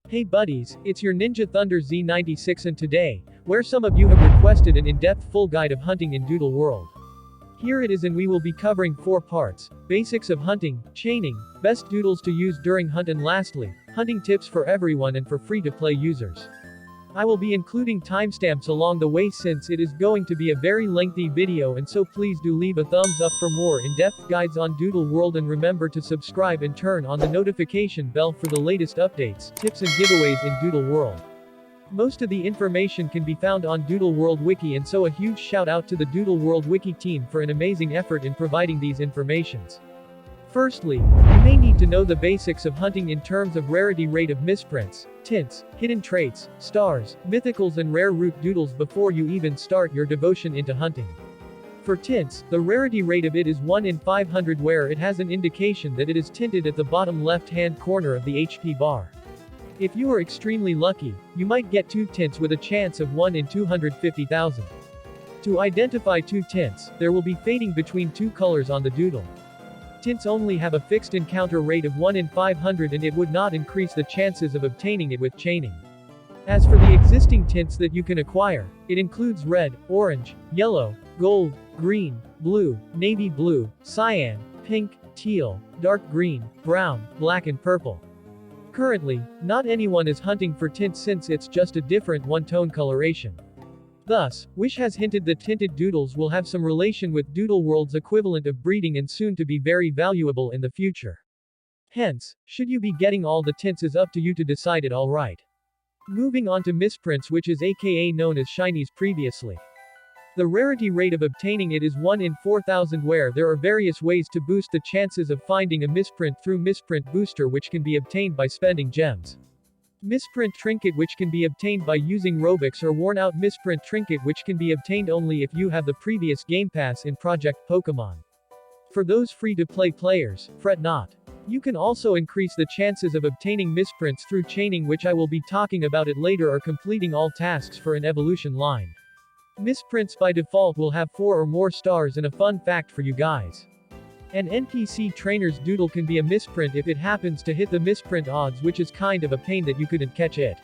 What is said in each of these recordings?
Hey buddies, it's your Ninja Thunder Z96 and today, where some of you have requested an in-depth full guide of hunting in Doodle World. Here it is and we will be covering 4 parts: basics of hunting, chaining, best doodles to use during hunt and lastly, hunting tips for everyone and for free-to-play users. I will be including timestamps along the way since it is going to be a very lengthy video, and so please do leave a thumbs up for more in-depth guides on Doodle World and remember to subscribe and turn on the notification bell for the latest updates, tips and giveaways in Doodle World. Most of the information can be found on Doodle World Wiki, and so a huge shout out to the Doodle World Wiki team for an amazing effort in providing these informations. Firstly, you may need to know the basics of hunting in terms of rarity rate of misprints, tints, hidden traits, stars, mythicals and rare root doodles before you even start your devotion into hunting. For tints, the rarity rate of it is 1 in 500 where it has an indication that it is tinted at the bottom left-hand corner of the HP bar. If you are extremely lucky, you might get 2 tints with a chance of 1 in 250,000. To identify 2 tints, there will be fading between 2 colors on the doodle. Tints only have a fixed encounter rate of 1 in 500 and it would not increase the chances of obtaining it with chaining. As for the existing tints that you can acquire, it includes red, orange, yellow, gold, green, blue, navy blue, cyan, pink, teal, dark green, brown, black and purple. Currently, not anyone is hunting for tints since it's just a different one-tone coloration. Thus, Wish has hinted that tinted doodles will have some relation with Doodle World's equivalent of breeding and soon to be very valuable in the future. Hence, should you be getting all the tints is up to you to decide it alright. Moving on to misprints, which is aka known as shinies previously. The rarity rate of obtaining it is 1 in 4,000 where there are various ways to boost the chances of finding a misprint through Misprint Booster, which can be obtained by spending gems. Misprint Trinket, which can be obtained by using Robux, or Worn Out Misprint Trinket, which can be obtained only if you have the previous Game Pass in Project Pokemon. For those free-to-play players, fret not. You can also increase the chances of obtaining misprints through chaining, which I will be talking about it later, or completing all tasks for an evolution line. Misprints by default will have 4 or more stars, and a fun fact for you guys. An NPC trainer's doodle can be a misprint if it happens to hit the misprint odds, which is kind of a pain that you couldn't catch it.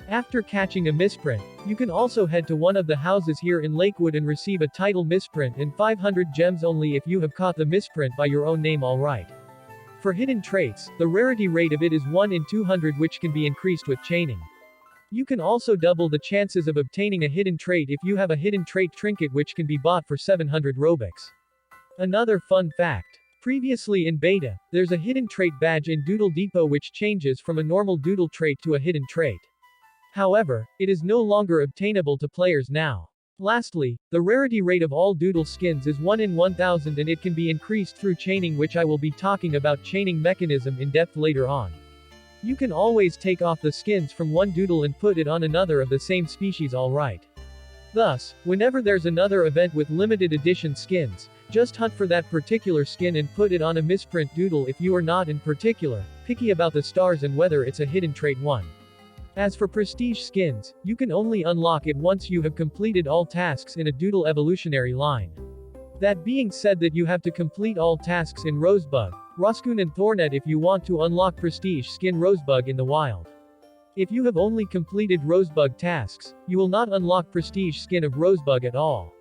After catching a misprint, you can also head to one of the houses here in Lakewood and receive a title misprint and 500 gems only if you have caught the misprint by your own name alright. For hidden traits, the rarity rate of it is 1 in 200, which can be increased with chaining. You can also double the chances of obtaining a hidden trait if you have a hidden trait trinket, which can be bought for 700 Robux. Another fun fact. Previously in beta, there's a hidden trait badge in Doodle Depot which changes from a normal doodle trait to a hidden trait. However, it is no longer obtainable to players now. Lastly, the rarity rate of all doodle skins is 1 in 1000 and it can be increased through chaining, which I will be talking about chaining mechanism in depth later on. You can always take off the skins from one doodle and put it on another of the same species alright. Thus, whenever there's another event with limited edition skins, just hunt for that particular skin and put it on a misprint doodle if you are not in particular picky about the stars and whether it's a hidden trait one. As for prestige skins, you can only unlock it once you have completed all tasks in a doodle evolutionary line. That being said, that you have to complete all tasks in Rosebud, Roscoon and Thornet if you want to unlock prestige skin Rosebug in the wild. If you have only completed Rosebug tasks, you will not unlock prestige skin of Rosebug at all.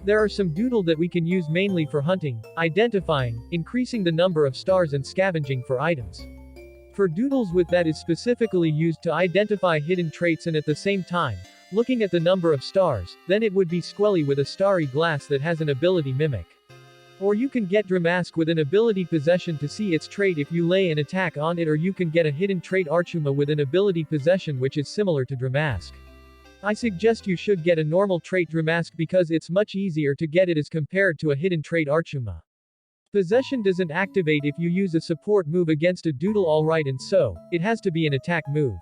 There are some doodle that we can use mainly for hunting, identifying, increasing the number of stars and scavenging for items. For doodles with that is specifically used to identify hidden traits and at the same time, looking at the number of stars, then it would be Squelly with a starry glass that has an ability Mimic. Or you can get Dramask with an ability Possession to see its trait if you lay an attack on it, or you can get a hidden trait Archuma with an ability Possession which is similar to Dramask. I suggest you should get a normal trait Dramask because it's much easier to get it as compared to a hidden trait Archuma. Possession doesn't activate if you use a support move against a doodle alright, and so, it has to be an attack move.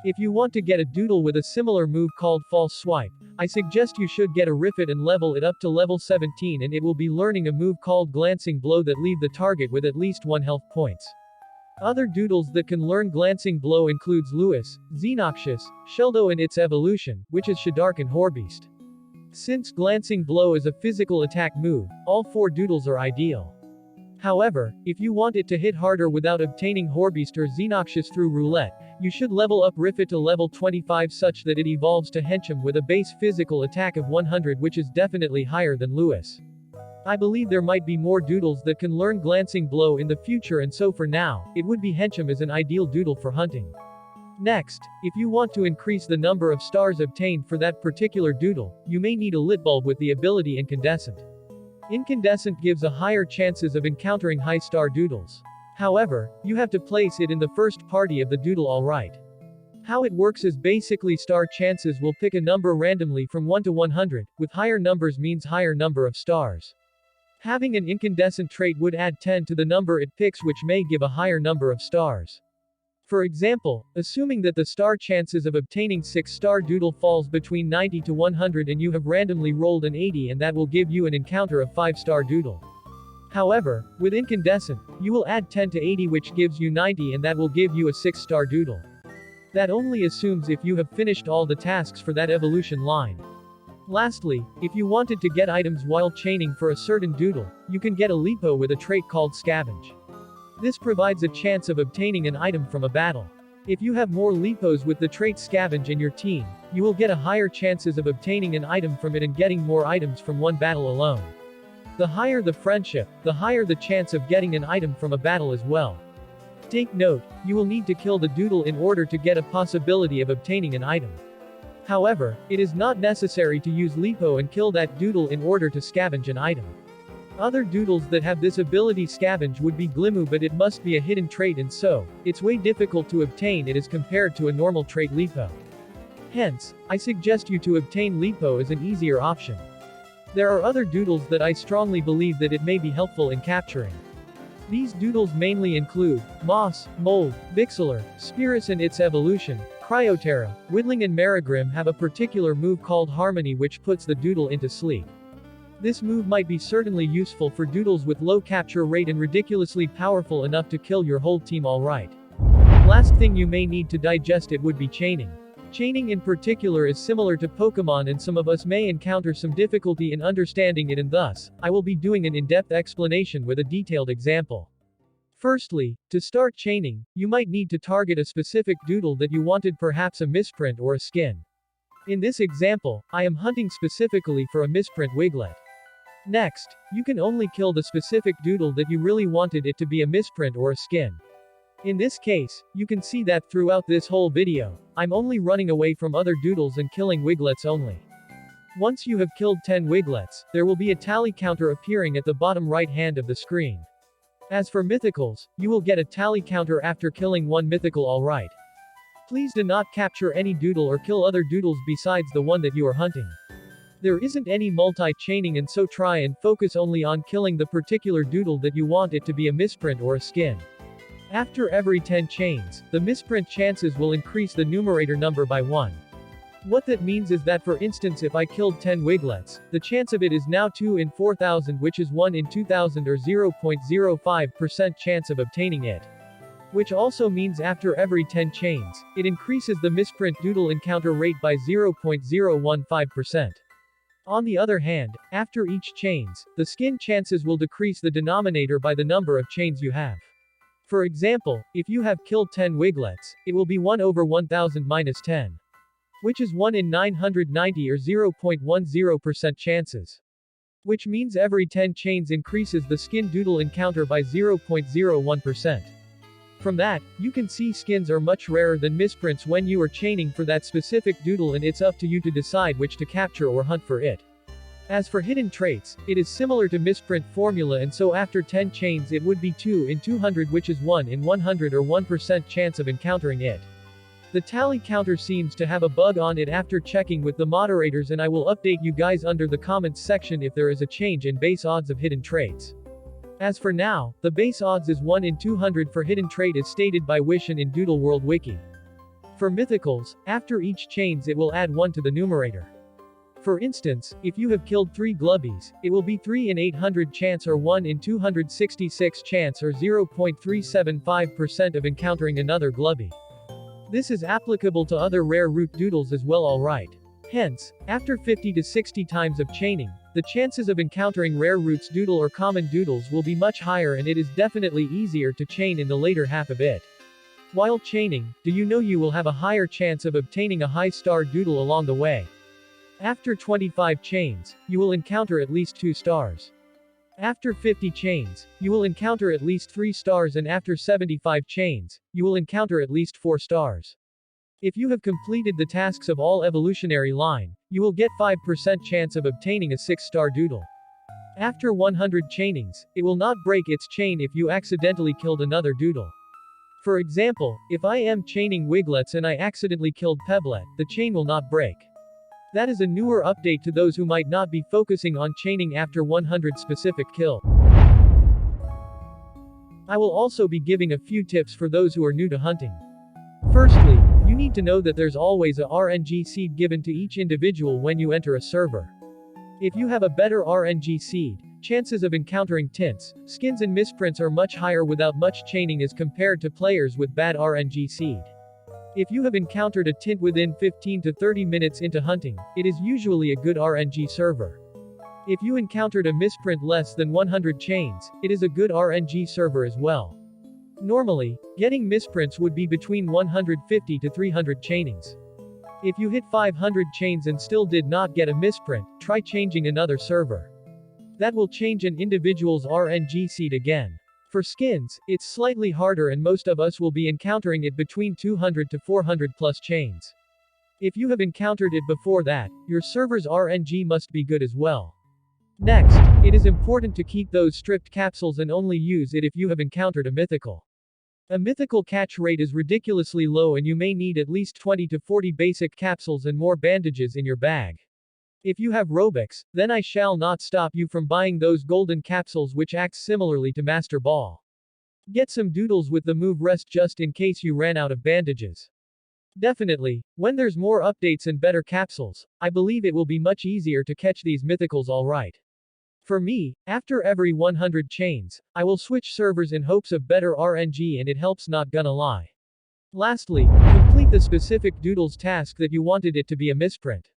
If you want to get a doodle with a similar move called False Swipe, I suggest you should get a Riffit and level it up to level 17, and it will be learning a move called Glancing Blow that leave the target with at least 1 health points. Other doodles that can learn Glancing Blow includes Lewis, Xenoxius, Sheldo and its evolution, which is Shadark and Horbeast. Since Glancing Blow is a physical attack move, all 4 doodles are ideal. However, if you want it to hit harder without obtaining Horbeast or Xenoxius through roulette, you should level up Riffit to level 25 such that it evolves to Henchum with a base physical attack of 100, which is definitely higher than Lewis. I believe there might be more doodles that can learn Glancing Blow in the future, and so for now, it would be Henchum as an ideal doodle for hunting. Next, if you want to increase the number of stars obtained for that particular doodle, you may need a lit bulb with the ability Incandescent. Incandescent gives a higher chances of encountering high star doodles. However, you have to place it in the first party of the doodle alright. How it works is basically star chances will pick a number randomly from 1 to 100, with higher numbers means higher number of stars. Having an incandescent trait would add 10 to the number it picks, which may give a higher number of stars. For example, assuming that the star chances of obtaining 6-star doodle falls between 90 to 100 and you have randomly rolled an 80, and that will give you an encounter of 5-star doodle. However, with incandescent, you will add 10 to 80, which gives you 90, and that will give you a 6-star doodle. That only assumes if you have finished all the tasks for that evolution line. Lastly, if you wanted to get items while chaining for a certain doodle, you can get a Lipo with a trait called Scavenge. This provides a chance of obtaining an item from a battle. If you have more Lipos with the trait Scavenge in your team, you will get a higher chances of obtaining an item from it and getting more items from one battle alone. The higher the friendship, the higher the chance of getting an item from a battle as well. Take note, you will need to kill the doodle in order to get a possibility of obtaining an item. However, it is not necessary to use Lipo and kill that doodle in order to scavenge an item. Other doodles that have this ability Scavenge would be Glimu, but it must be a hidden trait, and so, it's way difficult to obtain it as compared to a normal trait Lipo. Hence, I suggest you to obtain Lipo as an easier option. There are other doodles that I strongly believe that it may be helpful in capturing. These doodles mainly include Moss, Mold, Vixeler, Spirus and its evolution, Cryoterra, Whittling and Marigrim have a particular move called Harmony which puts the doodle into sleep. This move might be certainly useful for doodles with low capture rate and ridiculously powerful enough to kill your whole team alright. Last thing you may need to digest it would be chaining. Chaining in particular is similar to Pokemon, and some of us may encounter some difficulty in understanding it, and thus, I will be doing an in-depth explanation with a detailed example. Firstly, to start chaining, you might need to target a specific doodle that you wanted, perhaps a misprint or a skin. In this example, I am hunting specifically for a misprint Wiglet. Next, you can only kill the specific doodle that you really wanted it to be a misprint or a skin. In this case, you can see that throughout this whole video, I'm only running away from other doodles and killing Wiglets only. Once you have killed 10 Wiglets, there will be a tally counter appearing at the bottom right hand of the screen. As for mythicals, you will get a tally counter after killing 1 mythical alright. Please do not capture any doodle or kill other doodles besides the one that you are hunting. There isn't any multi-chaining, and so try and focus only on killing the particular doodle that you want it to be a misprint or a skin. After every 10 chains, the misprint chances will increase the numerator number by 1. What that means is that, for instance, if I killed 10 Wiglets, the chance of it is now 2 in 4,000, which is 1 in 2,000 or 0.05% chance of obtaining it. Which also means after every 10 chains, it increases the misprint doodle encounter rate by 0.015%. On the other hand, after each chains, the skin chances will decrease the denominator by the number of chains you have. For example, if you have killed 10 Wiglets, it will be 1 over 1000 minus 10. Which is 1 in 990 or 0.10% chances. Which means every 10 chains increases the skin doodle encounter by 0.01%. From that, you can see skins are much rarer than misprints when you are chaining for that specific doodle, and it's up to you to decide which to capture or hunt for it. As for hidden traits, it is similar to misprint formula, and so after 10 chains it would be 2 in 200, which is 1 in 100 or 1% chance of encountering it. The tally counter seems to have a bug on it after checking with the moderators, and I will update you guys under the comments section if there is a change in base odds of hidden traits. As for now, the base odds is 1 in 200 for hidden trait as stated by Wishin in Doodle World Wiki. For mythicals, after each chains it will add 1 to the numerator. For instance, if you have killed 3 glubbies, it will be 3 in 800 chance or 1 in 266 chance or 0.375% of encountering another glubby. This is applicable to other rare root doodles as well, alright. Hence, after 50 to 60 times of chaining, the chances of encountering rare roots doodle or common doodles will be much higher, and it is definitely easier to chain in the later half of it. While chaining, do you know you will have a higher chance of obtaining a high star doodle along the way? After 25 chains, you will encounter at least 2 stars. After 50 chains, you will encounter at least 3 stars, and after 75 chains, you will encounter at least 4 stars. If you have completed the tasks of all evolutionary line, you will get 5% chance of obtaining a 6-star doodle. After 100 chainings, it will not break its chain if you accidentally killed another doodle. For example, if I am chaining Wiglets and I accidentally killed Pebblet, the chain will not break. That is a newer update to those who might not be focusing on chaining after 100 specific kill. I will also be giving a few tips for those who are new to hunting. Firstly, you need to know that there's always a RNG seed given to each individual when you enter a server. If you have a better RNG seed, chances of encountering tints, skins and misprints are much higher without much chaining as compared to players with bad RNG seed. If you have encountered a tint within 15 to 30 minutes into hunting, it is usually a good RNG server. If you encountered a misprint less than 100 chains, it is a good RNG server as well. Normally, getting misprints would be between 150 to 300 chainings. If you hit 500 chains and still did not get a misprint, try changing another server. That will change an individual's RNG seed again. For skins, it's slightly harder, and most of us will be encountering it between 200 to 400 plus chains. If you have encountered it before that, your server's RNG must be good as well. Next, it is important to keep those stripped capsules and only use it if you have encountered a mythical. A mythical catch rate is ridiculously low, and you may need at least 20 to 40 basic capsules and more bandages in your bag. If you have Robux, then I shall not stop you from buying those golden capsules which acts similarly to Master Ball. Get some doodles with the move rest just in case you ran out of bandages. Definitely, when there's more updates and better capsules, I believe it will be much easier to catch these mythicals, alright. For me, after every 100 chains, I will switch servers in hopes of better RNG, and it helps, not gonna lie. Lastly, complete the specific doodles task that you wanted it to be a misprint.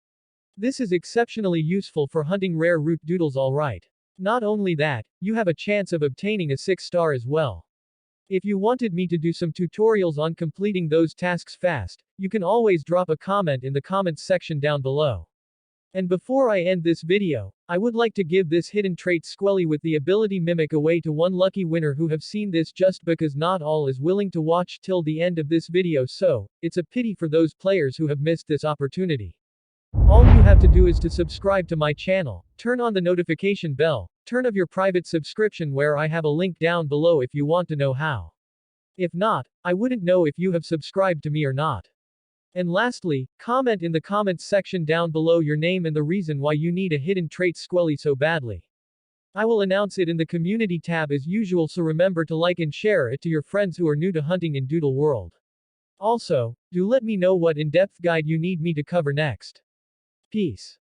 This is exceptionally useful for hunting rare root doodles, alright. Not only that, you have a chance of obtaining a 6-star as well. If you wanted me to do some tutorials on completing those tasks fast, you can always drop a comment in the comments section down below. And before I end this video, I would like to give this hidden trait Squelly with the ability Mimic away to one lucky winner who have seen this, just because not all is willing to watch till the end of this video, so it's a pity for those players who have missed this opportunity. All you have to do is to subscribe to my channel, turn on the notification bell, turn off your private subscription where I have a link down below if you want to know how. If not, I wouldn't know if you have subscribed to me or not. And lastly, comment in the comments section down below your name and the reason why you need a hidden trait Squelly so badly. I will announce it in the community tab as usual, so remember to like and share it to your friends who are new to hunting in Doodle World. Also, do let me know what in-depth guide you need me to cover next. Peace.